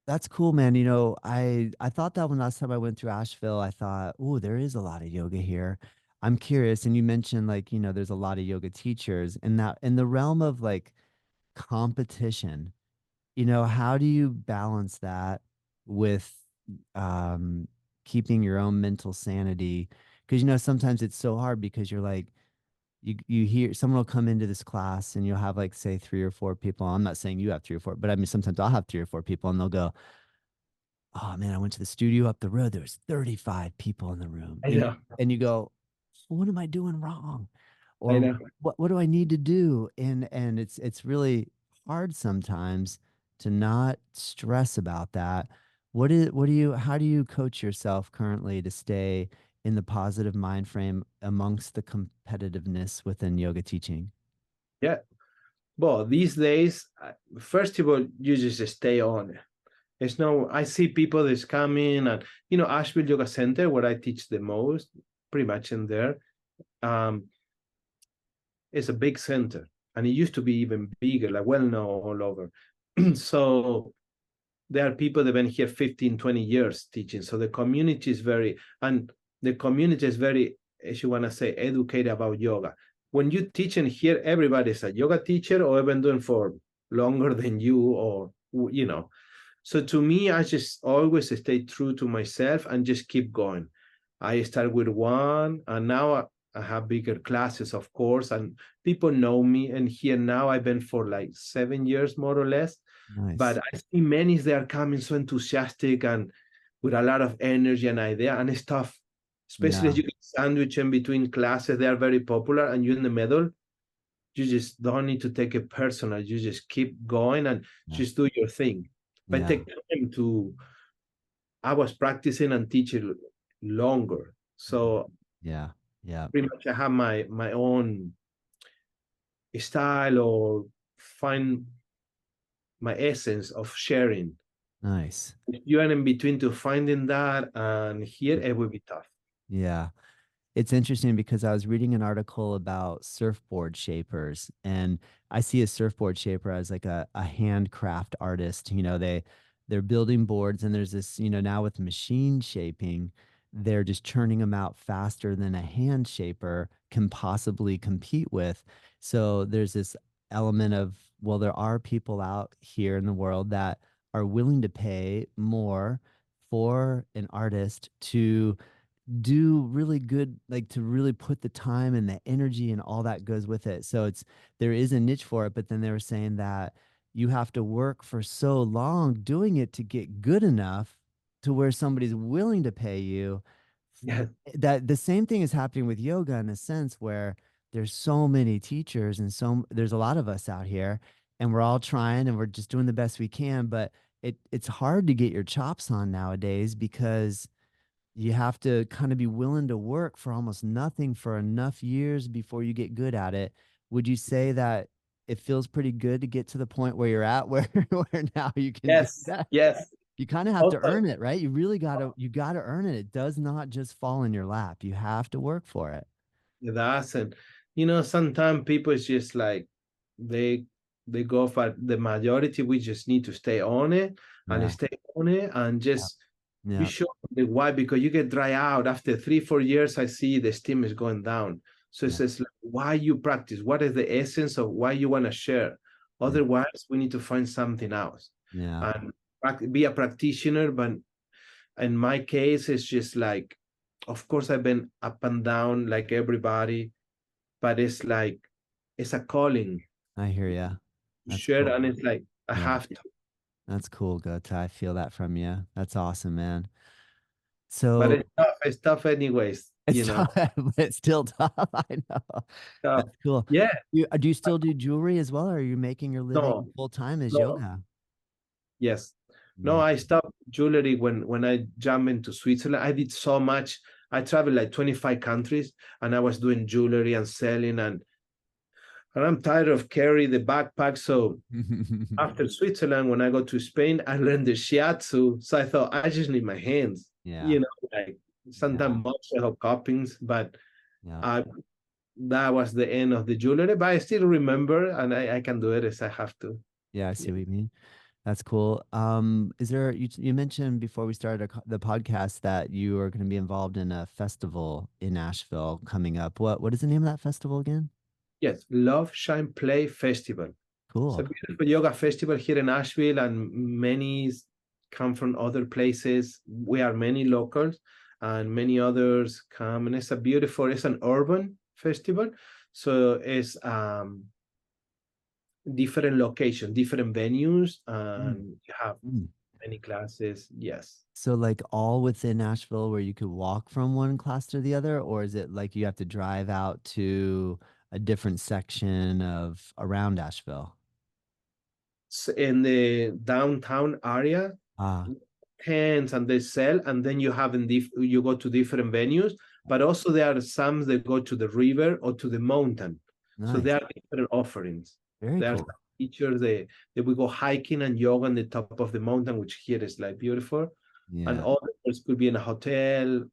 Speaker 1: That's cool, man. You know, I thought that when last time I went through Asheville, I thought, oh, there is a lot of yoga here. I'm curious, and you mentioned like, there's a lot of yoga teachers in that in the realm of like competition. How do you balance that with um keeping your own mental sanity? Because sometimes it's so hard because you're like you hear someone will come into this class and you'll have like say three or four people. I'm not saying you have three or four, but I mean sometimes I'll have three or four people and they'll go, oh man, I went to the studio up the road. There was 35 people in the room.
Speaker 2: I know,
Speaker 1: And you go, what am I doing wrong?
Speaker 2: I
Speaker 1: Or
Speaker 2: know.
Speaker 1: what do I need to do? And it's really hard sometimes to not stress about that. What do you how do you coach yourself currently to stay in the positive mind frame amongst the competitiveness within yoga teaching?
Speaker 2: Yeah. Well, these days, first of all, you just stay on it. There's no, I see people that's coming, and Asheville Yoga Center, where I teach the most, pretty much in there. Um, it's a big center, and it used to be even bigger, like well known all over. So there are people that have been here 15, 20 years teaching. So the community is very, as you want to say, educated about yoga. When you teach in here, everybody's a yoga teacher or have been doing for longer than you, or so to me, I just always stay true to myself and just keep going. I start with one, and now I have bigger classes, of course, and people know me. And here now I've been for like 7 years, more or less. But
Speaker 1: Nice.
Speaker 2: I see many they are coming so enthusiastic and with a lot of energy and idea and stuff. Especially
Speaker 1: Yeah.
Speaker 2: as you get sandwich in between classes, they are very popular, and you in the middle, you just don't need to take it personal. You just keep going and
Speaker 1: Yeah.
Speaker 2: just do your thing. But
Speaker 1: Yeah.
Speaker 2: take time to, I was practicing and teaching longer. So
Speaker 1: Yeah. Yeah.
Speaker 2: pretty much I have my own style, or find my essence of sharing.
Speaker 1: Nice.
Speaker 2: If you are in between to finding that, and here it will be tough.
Speaker 1: Yeah. It's interesting because I was reading an article about surfboard shapers, and I see a surfboard shaper as like a handcraft artist. They're building boards, and there's this, now with machine shaping, they're just churning them out faster than a hand shaper can possibly compete with. So there's this element of, well, there are people out here in the world that are willing to pay more for an artist to do really good, like to really put the time and the energy and all that goes with it. So there is a niche for it, but then they were saying that you have to work for so long doing it to get good enough to where somebody's willing to pay you.
Speaker 2: Yeah.
Speaker 1: That the same thing is happening with yoga in a sense where there's so many teachers and there's a lot of us out here and we're all trying and we're just doing the best we can, but it's hard to get your chops on nowadays because you have to kind of be willing to work for almost nothing for enough years before you get good at it. Would you say that it feels pretty good to get to the point where you're at where now you can do
Speaker 2: Yes.
Speaker 1: that?
Speaker 2: Yes.
Speaker 1: You kind of have to
Speaker 2: Also,
Speaker 1: earn it, right? You gotta earn it. It does not just fall in your lap. You have to work for it.
Speaker 2: that's, and sometimes people is just like they they go for the majority. We just need to stay on it and
Speaker 1: Yeah.
Speaker 2: stay on it and
Speaker 1: Yeah.
Speaker 2: just be
Speaker 1: Yeah.
Speaker 2: sure the why, because you get dry out after 3 4 years. I see the steam is going down. So it
Speaker 1: Yeah.
Speaker 2: says like, why you practice, what is the essence of why you want to share.
Speaker 1: Yeah.
Speaker 2: Otherwise we need to find something else
Speaker 1: Yeah.
Speaker 2: and be a practitioner. But in my case it's just like, of course I've been up and down like everybody, but it's like it's a calling
Speaker 1: I hear ya.
Speaker 2: to
Speaker 1: That's
Speaker 2: share,
Speaker 1: cool.
Speaker 2: and it's like I
Speaker 1: Yeah.
Speaker 2: have to.
Speaker 1: That's cool, Gota. I feel that from you. That's awesome, man.
Speaker 2: But
Speaker 1: So
Speaker 2: it's tough anyways,
Speaker 1: it's tough, but it's still tough. I know.
Speaker 2: tough.
Speaker 1: That's cool.
Speaker 2: Yeah.
Speaker 1: Do you still do jewelry as well, or are you making your living
Speaker 2: No,
Speaker 1: full time as
Speaker 2: no.
Speaker 1: yoga?
Speaker 2: Yes. No,
Speaker 1: Yeah.
Speaker 2: I stopped jewelry when I jumped into Switzerland. I did so much. I traveled like 25 countries, and I was doing jewelry and selling, and I'm tired of carry the backpack. So after Switzerland, when I go to Spain, I learned the Shiatsu. So I thought I just need my hands,
Speaker 1: Yeah.
Speaker 2: like
Speaker 1: Yeah.
Speaker 2: sometimes months of cuppings, but
Speaker 1: Yeah.
Speaker 2: I that was the end of the jewelry. But I still remember, and I can do it as I have to.
Speaker 1: Yeah. I
Speaker 2: Yeah.
Speaker 1: see what you mean. That's cool. Is there, you mentioned before we started the podcast that you are going to be involved in a festival in Asheville coming up. What is the name of that festival again?
Speaker 2: Yes, Love Shine Play Festival. It's a
Speaker 1: Cool.
Speaker 2: beautiful yoga festival here in Asheville, and many come from other places. We are many locals, and many others come. And it's a beautiful, it's an urban festival. So it's different location, different venues,
Speaker 1: Mm.
Speaker 2: and you have
Speaker 1: Mm.
Speaker 2: many classes. Yes.
Speaker 1: So like all within Asheville where you could walk from one class to the other, or is it like you have to drive out to a different section of around Asheville?
Speaker 2: In the downtown area,
Speaker 1: Ah,
Speaker 2: tents and they sell, and then you have you go to different venues, but also there are some that go to the river or to the mountain. So
Speaker 1: nice.
Speaker 2: there are different offerings.
Speaker 1: Very
Speaker 2: There are
Speaker 1: cool.
Speaker 2: some teachers that we go hiking and yoga on the top of the mountain, which here is like beautiful. And
Speaker 1: Yeah,
Speaker 2: others could be in a hotel,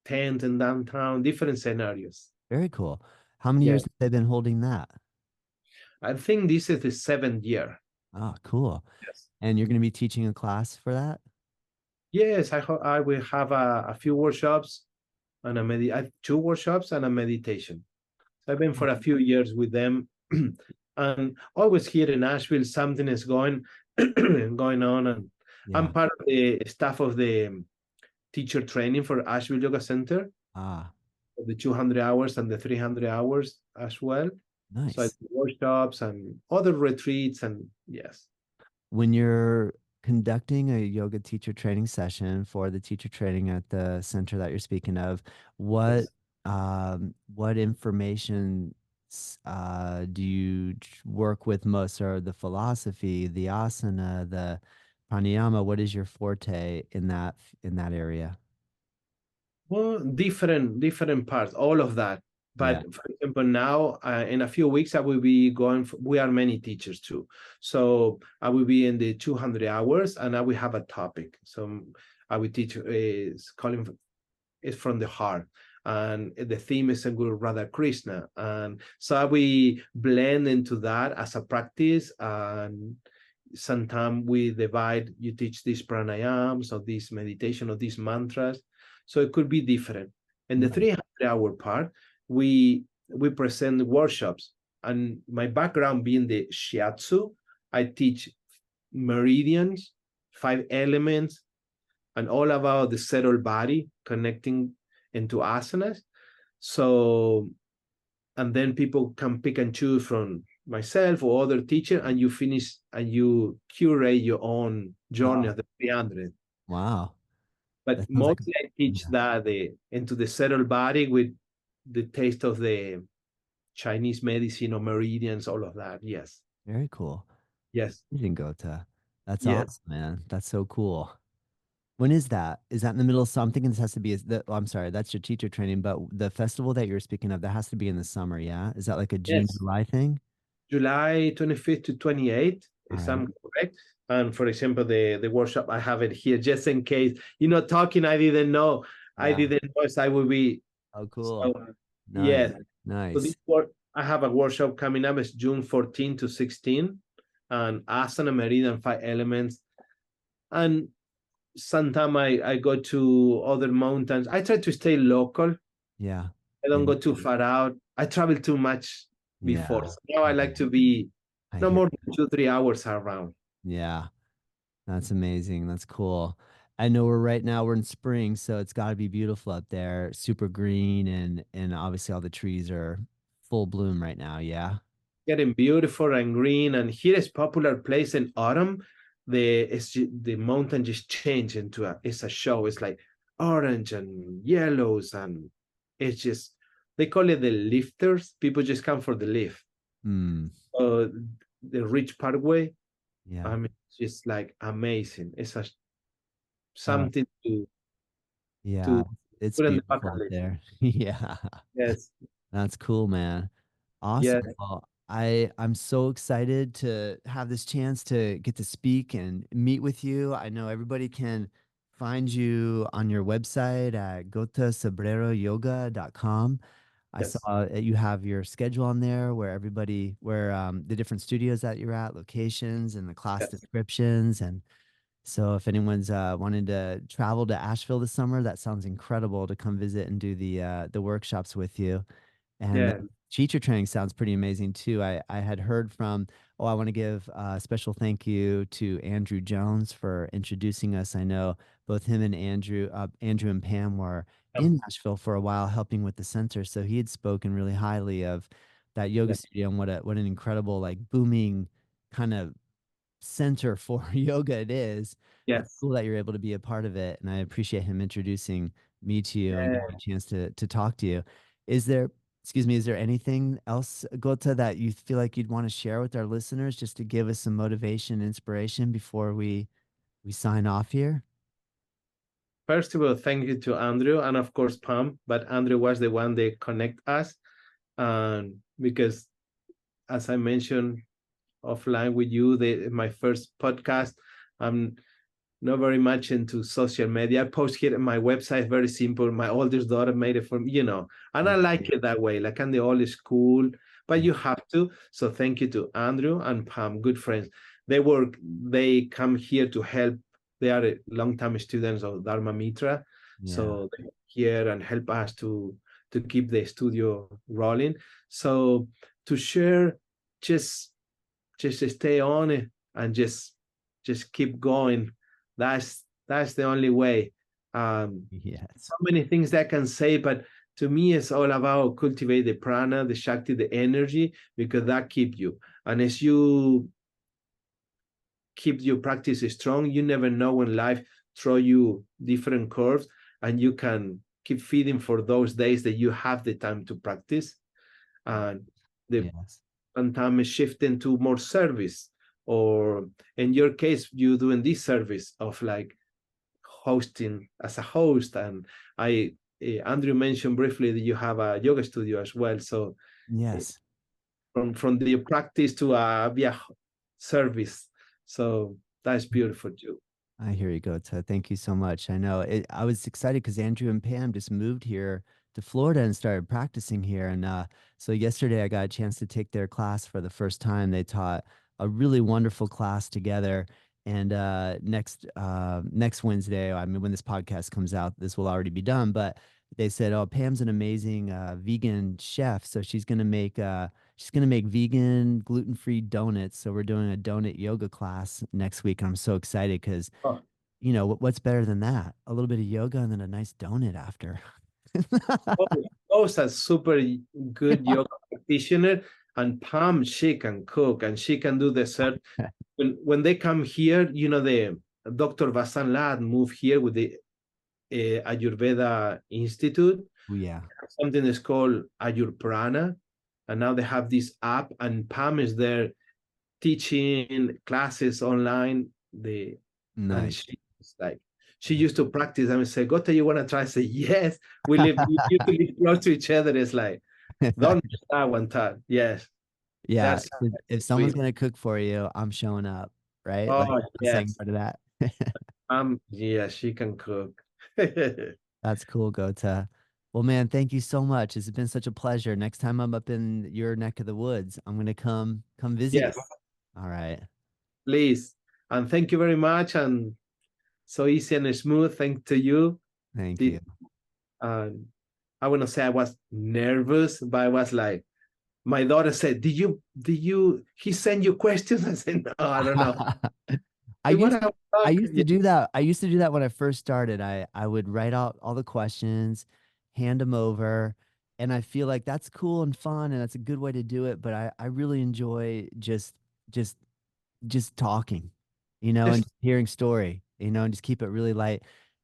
Speaker 2: tent in downtown, different scenarios.
Speaker 1: very cool. How many
Speaker 2: Yeah.
Speaker 1: years have they been holding that?
Speaker 2: I think this is the 7th year.
Speaker 1: Oh, cool.
Speaker 2: Yes.
Speaker 1: And you're going to be teaching a class for that?
Speaker 2: Yes, I will have a few workshops and two workshops and a meditation. So I've been for a few years with them, and always here in Asheville, something is going going on, and I'm
Speaker 1: Yeah.
Speaker 2: part of the staff of the teacher training for Asheville Yoga Center,
Speaker 1: Ah,
Speaker 2: for the 200 hours and the 300 hours as well. So I
Speaker 1: nice.
Speaker 2: do workshops and other retreats, and yes,
Speaker 1: When you're conducting a yoga teacher training session for the teacher training at the center that you're speaking of,
Speaker 2: yes.
Speaker 1: what information do you work with most, or the philosophy, the asana, the pranayama? What is your forte in that area?
Speaker 2: Well, different parts, all of that.
Speaker 1: Yeah.
Speaker 2: But for example, now in a few weeks, I will be going. We are many teachers too, so I will be in the 200 hours, and I will have a topic. So I will teach is calling is from the heart, and the theme is Guru Radha Krishna, and so I will blend into that as a practice. And sometimes we divide. You teach these pranayams or this meditation or these mantras, so it could be different. In the
Speaker 1: Nice.
Speaker 2: 300-hour part, we present workshops, and my background being the Shiatsu, I teach meridians, 5 elements, and all about the settled body connecting into asanas. So, and then people can pick and choose from myself or other teacher, and you finish and you curate your own journey
Speaker 1: Oh,
Speaker 2: of the 300.
Speaker 1: wow.
Speaker 2: But
Speaker 1: That sounds like,
Speaker 2: mostly I teach
Speaker 1: yeah,
Speaker 2: that into the settled body with the taste of the Chinese medicine or meridians, all of that. Yes,
Speaker 1: very cool.
Speaker 2: yes,
Speaker 1: Amazing, Gota. That's
Speaker 2: yes.
Speaker 1: awesome, man. That's so cool. When is that? Is that in the middle of something? And this has to be oh, I'm sorry, that's your teacher training, but the festival that you're speaking of, that has to be in the summer, yeah? Is that like a June,
Speaker 2: Yes,
Speaker 1: July thing?
Speaker 2: July 25th to 28th,
Speaker 1: All
Speaker 2: if
Speaker 1: right.
Speaker 2: I'm correct. And for example, the workshop, I have it here just in case. Talking, I didn't know. I
Speaker 1: Yeah.
Speaker 2: didn't know if I will be.
Speaker 1: Oh,
Speaker 2: So,
Speaker 1: cool. Nice.
Speaker 2: yes. So
Speaker 1: Nice.
Speaker 2: this work, I have a workshop coming up. It's June 14 to 16, and asana, meridian, 5 elements. And sometime I go to other mountains. I try to stay local.
Speaker 1: Yeah.
Speaker 2: I
Speaker 1: Yeah.
Speaker 2: don't go too far out. I travel too much before.
Speaker 1: Yeah.
Speaker 2: So now I like to be
Speaker 1: I
Speaker 2: no
Speaker 1: hear.
Speaker 2: more than 2, 3 hours around.
Speaker 1: Yeah. That's amazing. That's cool. I know we're in spring, so it's got to be beautiful up there. Super green and obviously all the trees are full bloom right now. Yeah.
Speaker 2: Getting beautiful and green. And here is popular place in autumn. The mountain just change into it's a show. It's like orange and yellows, and it's just they call it the lifters. People just come for the lift.
Speaker 1: Hmm.
Speaker 2: Uh, the Rich Parkway.
Speaker 1: Yeah.
Speaker 2: I mean, it's just like amazing. It's
Speaker 1: Uh,
Speaker 2: something to
Speaker 1: yeah. It's
Speaker 2: put on the
Speaker 1: beautiful
Speaker 2: bucket
Speaker 1: up
Speaker 2: list.
Speaker 1: there. Yeah.
Speaker 2: Yes,
Speaker 1: That's cool, man.
Speaker 2: yes,
Speaker 1: Awesome. Well, I'm so excited to have this chance to get to speak and meet with you. I know everybody can find you on your website at gotacebreroyoga.com. I
Speaker 2: yes,
Speaker 1: saw that you have your schedule on there where where the different studios that you're at, locations and the class
Speaker 2: yes,
Speaker 1: descriptions. And so if anyone's wanting to travel to Asheville this summer, that sounds incredible to come visit and do the workshops with you. And
Speaker 2: yes,
Speaker 1: the teacher training sounds pretty amazing too. I had heard from, oh, I want to give a special thank you to Andrew Jones for introducing us. I know both him and Andrew and Pam were in Nashville for a while helping with the center. So he had spoken really highly of that yoga
Speaker 2: yes,
Speaker 1: studio and what an incredible, like booming kind of center for yoga it is. It's
Speaker 2: yes.
Speaker 1: cool that you're able to be a part of it, and I appreciate him introducing me to you and giving me
Speaker 2: Yes.
Speaker 1: a chance to talk to you. Is there, excuse me, is there anything else, Gota, that you feel like you'd want to share with our listeners just to give us some motivation, inspiration before we sign off here?
Speaker 2: First of all, thank you to Andrew and of course Pam, but Andrew was the one that connect us, and because as I mentioned offline with you, my first podcast, I'm not very much into social media. I post here on my website, very simple. My oldest daughter made it for me, and I like it that way. Like I'm the old school, but
Speaker 1: Yeah.
Speaker 2: you have to. So thank you to Andrew and Pam, good friends. They come here to help. They are long-time students of Dharma Mitra.
Speaker 1: Yeah.
Speaker 2: So they here and help us to keep the studio rolling. So to share, just just stay on it and just keep going. That's the only way.
Speaker 1: Yes.
Speaker 2: So many things that I can say, but to me it's all about cultivate the prana, the shakti, the energy, because that keep you. And as you keep your practice strong, you never know when life throw you different curves, and you can keep feeding for those days that you have the time to practice. And the
Speaker 1: Yes.
Speaker 2: sometimes shifting to more service, or in your case you doing this service of like hosting as a host. And I Andrew mentioned briefly that you have a yoga studio as well, so uh,
Speaker 1: Yes.
Speaker 2: from the practice to a yeah, service, so that's beautiful too.
Speaker 1: I hear you, Gota. Thank you so much. I know I was excited because Andrew and Pam just moved here to Florida and started practicing here. And so yesterday I got a chance to take their class for the first time. They taught a really wonderful class together. And next Wednesday, I mean, when this podcast comes out, this will already be done. But they said, "Oh, Pam's an amazing vegan chef, so she's gonna make vegan, gluten-free donuts." So we're doing a donut yoga class next week, and I'm so excited because
Speaker 2: Oh,
Speaker 1: what's better than that? A little bit of yoga and then a nice donut after.
Speaker 2: oh, those are super good yoga practitioner. And Pam, she can cook and she can do dessert. When they come here, the Dr. Vasan Lad moved here with the Ayurveda Institute,
Speaker 1: Oh yeah,
Speaker 2: something that's called Ayurprana. And now they have this app, and Pam is there teaching classes online. And
Speaker 1: nice.
Speaker 2: she's like, she used to practice. I would say, Gota, you want to try? I say, yes. We used to live close to each other. It's like, don't start one time. Yes,
Speaker 1: Yeah,
Speaker 2: that's
Speaker 1: if someone's
Speaker 2: sweet.
Speaker 1: gonna cook for you, I'm showing up, right? Like
Speaker 2: Oh,
Speaker 1: I'm saying
Speaker 2: yes.
Speaker 1: part of that.
Speaker 2: Yeah, she can cook.
Speaker 1: That's cool, Gota. Well, man, thank you so much. It's been such a pleasure. Next time I'm up in your neck of the woods, I'm gonna come visit you.
Speaker 2: Yes,
Speaker 1: All right.
Speaker 2: please. And thank you very much. And so easy and smooth. Thank to you.
Speaker 1: Thank
Speaker 2: Did
Speaker 1: you.
Speaker 2: I want to say I was nervous, but I was like, my daughter said, did you he sent you questions? I said, no, I don't know.
Speaker 1: I
Speaker 2: You want
Speaker 1: used
Speaker 2: to
Speaker 1: I
Speaker 2: talk?
Speaker 1: used to
Speaker 2: Yeah.
Speaker 1: do that. I used to do that when I first started. I would write out all the questions, hand them over, and I feel like that's cool and fun and that's a good way to do it, but I really enjoy just just talking, and
Speaker 2: Just
Speaker 1: just hearing story, and just keep it really light.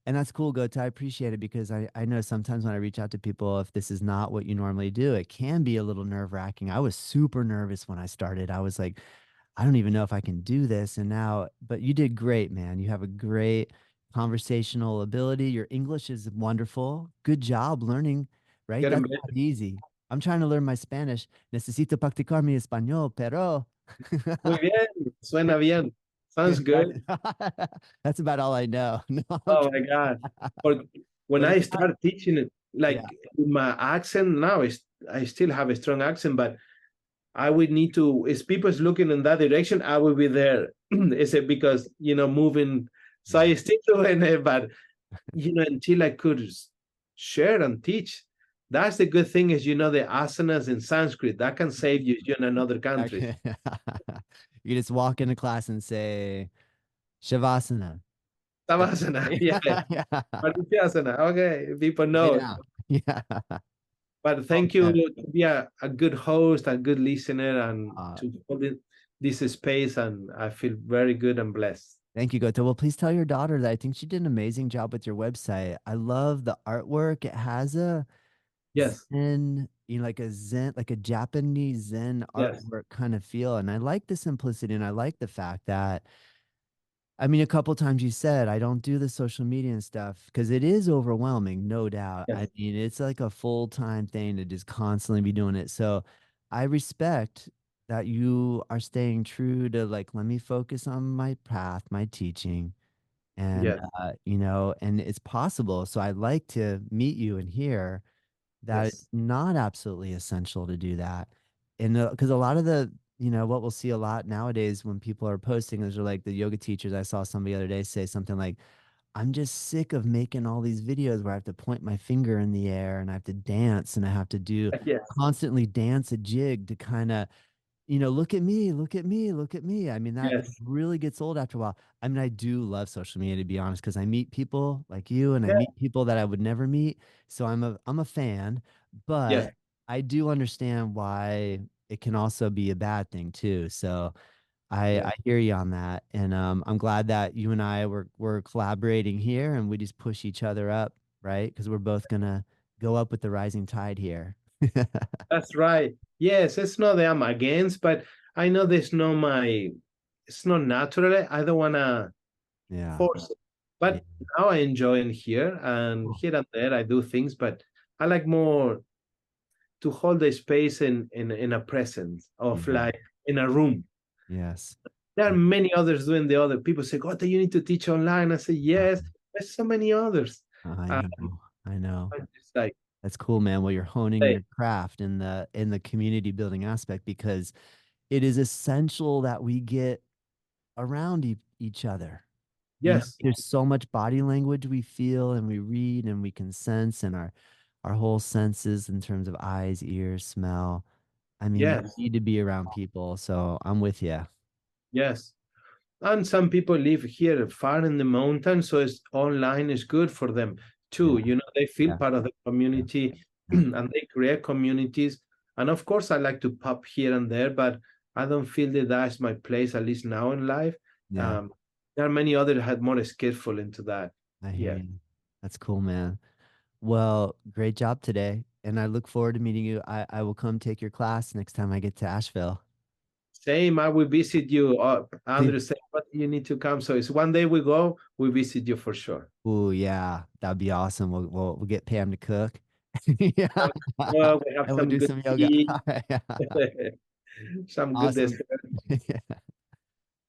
Speaker 1: And that's cool, Gota. I appreciate it because I know sometimes when I reach out to people, if this is not what you normally do, it can be a little nerve-wracking. I was super nervous when I started. I was like, I don't even know if I can do this. And now, but you did great, man. You have a great conversational ability. Your English is wonderful. Good job learning, right?
Speaker 2: Getting
Speaker 1: That's
Speaker 2: better.
Speaker 1: not easy. I'm trying to learn my Spanish. Necesito practicar mi español, pero
Speaker 2: Muy bien. Suena bien. Sounds good.
Speaker 1: that's about all I know. No, I'm
Speaker 2: Oh my
Speaker 1: kidding.
Speaker 2: God. But when
Speaker 1: But
Speaker 2: I
Speaker 1: it's not,
Speaker 2: start teaching it,
Speaker 1: yeah.
Speaker 2: like my accent now is, I still have a strong accent, but I would need to, if people's looking in that direction, I will be there. Is it because, moving? So
Speaker 1: Yeah.
Speaker 2: I still doing it, but, until I could share and teach. That's the good thing is, the asanas in Sanskrit, that can save you, in another countries.
Speaker 1: Okay. You just walk into class and say Shavasana. That's
Speaker 2: Savasana,
Speaker 1: it.
Speaker 2: yeah.
Speaker 1: Yeah.
Speaker 2: Parichyasana, okay, people
Speaker 1: Lay
Speaker 2: know.
Speaker 1: down. Yeah.
Speaker 2: But
Speaker 1: Oh
Speaker 2: thank you
Speaker 1: man.
Speaker 2: to be a good host, a good listener, and
Speaker 1: Uh,
Speaker 2: to hold this space. And I feel very good and blessed.
Speaker 1: Thank you, Gota. Well, please tell your daughter that I think she did an amazing job with your website. I love the artwork. It has a
Speaker 2: Yes,
Speaker 1: Zen, like a Zen, like a Japanese Zen
Speaker 2: yes,
Speaker 1: artwork kind of feel. And I like the simplicity and I like the fact that, I mean, a couple times you said I don't do the social media and stuff because it is overwhelming, no doubt. I
Speaker 2: yes,
Speaker 1: mean, it's like a full-time thing to just constantly be doing it. So I respect that you are staying true to like, let me focus on my path, my teaching, and
Speaker 2: yes,
Speaker 1: and it's possible. So I'd like to meet you and hear that
Speaker 2: yes,
Speaker 1: it's not absolutely essential to do that. And because a lot of the, what we'll see a lot nowadays when people are posting is, are like the yoga teachers. I saw somebody the other day say something like, I'm just sick of making all these videos where I have to point my finger in the air and I have to dance and I have to do
Speaker 2: yes,
Speaker 1: constantly dance a jig to kind of, look at me, look at me, look at me. I mean, that
Speaker 2: yes,
Speaker 1: really gets old after a while. I mean, I do love social media to be honest, because I meet people like you and I
Speaker 2: yes,
Speaker 1: meet people that I would never meet. So I'm a fan,
Speaker 2: yes,
Speaker 1: but I do understand why it can also be a bad thing too. So I
Speaker 2: yes.
Speaker 1: hear you on that. And I'm glad that you and I were collaborating here and we just push each other up, right? Because we're both gonna go up with the rising tide here.
Speaker 2: That's right. Yes, it's not that I'm against, but I know it's not natural. I don't want to
Speaker 1: Yeah.
Speaker 2: force it.
Speaker 1: Yeah.
Speaker 2: But now I enjoy it here, and here and there I do things, but I like more to hold the space in a presence of,
Speaker 1: Yeah.
Speaker 2: like, in a room.
Speaker 1: Yes.
Speaker 2: There are
Speaker 1: Yeah.
Speaker 2: many others doing the other. People say, "God, you need to teach online." I say, "Yes, there's so many others."
Speaker 1: I
Speaker 2: Um,
Speaker 1: know. I know.
Speaker 2: I just like,
Speaker 1: That's cool, man. Well, you're honing
Speaker 2: say,
Speaker 1: your craft in the community building aspect because it is essential that we get around each other.
Speaker 2: yes,
Speaker 1: There's so much body language we feel and we read and we can sense and our whole senses in terms of eyes, ears, smell. I mean, you
Speaker 2: yes,
Speaker 1: need to be around people. So I'm with you.
Speaker 2: yes. And some people live here far in the mountains, so it's online is good for them
Speaker 1: Yeah.
Speaker 2: too. They feel
Speaker 1: Yeah.
Speaker 2: part of the
Speaker 1: Yeah.
Speaker 2: community
Speaker 1: Yeah.
Speaker 2: and they create communities. And of course, I like to pop here and there, but I don't feel that that's my place, at least now in life.
Speaker 1: Yeah.
Speaker 2: Um, there are many others that had more skillful into that.
Speaker 1: I hear
Speaker 2: Yeah.
Speaker 1: you. That's cool, man. Well, great job today. And I look forward to meeting you. I will come take your class next time I get to Asheville.
Speaker 2: Same, I will visit you. Andrew said, but you need to come. So it's one day we go, we visit you for sure.
Speaker 1: Oh, yeah. That'd be awesome. We'll get Pam to cook. Yeah.
Speaker 2: Well, we have
Speaker 1: And we'll
Speaker 2: some
Speaker 1: do
Speaker 2: good
Speaker 1: some yoga.
Speaker 2: tea,
Speaker 1: Yeah.
Speaker 2: some good
Speaker 1: Awesome.
Speaker 2: dessert.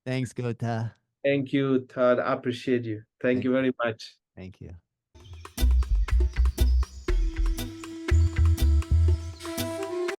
Speaker 1: Thanks, Gota.
Speaker 2: Thank you, Todd. I appreciate you. Thank
Speaker 1: Thank
Speaker 2: you very much.
Speaker 1: thank you.